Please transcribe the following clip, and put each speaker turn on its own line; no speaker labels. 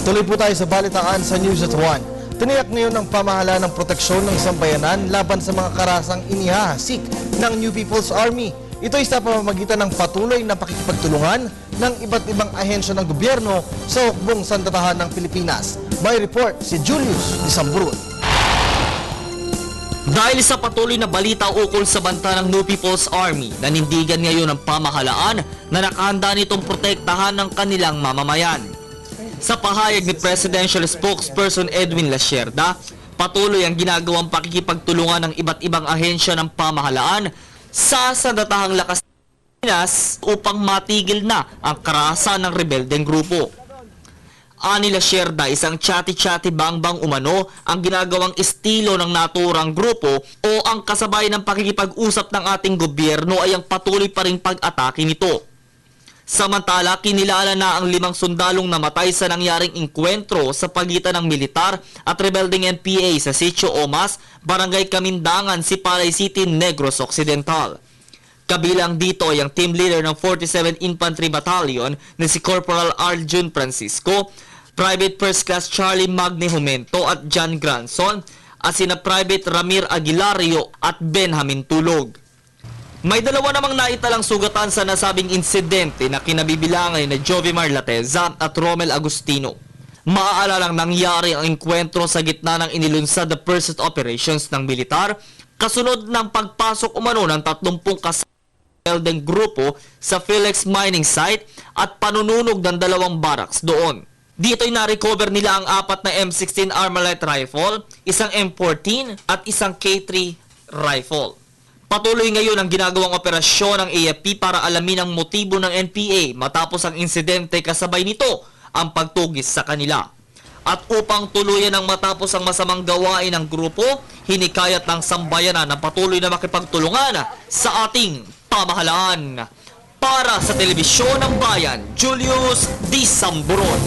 Tuloy po tayo sa balitaan sa News at 1. Tiniyak ngayon ng pamahalaan ng proteksyon ng sambayanan laban sa mga karasang inihahasik ng New People's Army. Ito ay sa pamamagitan ng patuloy na pakikipagtulungan ng iba't ibang ahensya ng gobyerno sa hukbong sandatahan ng Pilipinas. May report si Julius Disambrun.
Dahil sa patuloy na balita ukol sa banta ng New People's Army, nanindigan ngayon ang pamahalaan na nakahanda nitong protektahan ng kanilang mamamayan. Sa pahayag ni Presidential Spokesperson Edwin Lasierda, patuloy ang ginagawang pakikipagtulungan ng iba't ibang ahensya ng pamahalaan sa sandatahang lakas ng Pilipinas upang matigil na ang karahasan ng rebeldeng grupo. Ani Lasierda, isang chati-chati bang-bang umano ang ginagawang estilo ng naturang grupo o ang kasabay ng pakikipag-usap ng ating gobyerno ay ang patuloy pa ring pag-atake nito. Samantala, kinilala na ang 5 sundalong namatay sa nangyaring inkwentro sa pagitan ng militar at rebelding NPA sa Sitio Omas, Barangay Kamindangan, Sipalay City, Negros Occidental. Kabilang dito ay ang team leader ng 47th Infantry Battalion na si Corporal Arjun Francisco, Private First Class Charlie Magne Jumento at John Granson, at sina Private Ramir Aguilario at Benjamin Tulog. May dalawa namang naitalang sugatan sa nasabing insidente na kinabibilangan na Jovimar Lateza at Romel Agustino. Maaalalang nangyari ang enkwentro sa gitna ng inilunsad na pursuit operations ng militar kasunod ng pagpasok umano ng 30 kasalang grupo sa Felix Mining Site at panununog ng 2 barracks doon. Dito'y na-recover nila ang 4 na M16 Armalite rifle, isang M14 at isang K3 rifle. Patuloy ngayon ang ginagawang operasyon ng AFP para alamin ang motibo ng NPA matapos ang insidente kasabay nito ang pagtugis sa kanila. At upang tuluyan ang matapos ang masamang gawain ng grupo, hinikayat ng sambayanan na patuloy na makipagtulungan sa ating pamahalaan. Para sa Telebisyon ng Bayan, Julius Disamburon.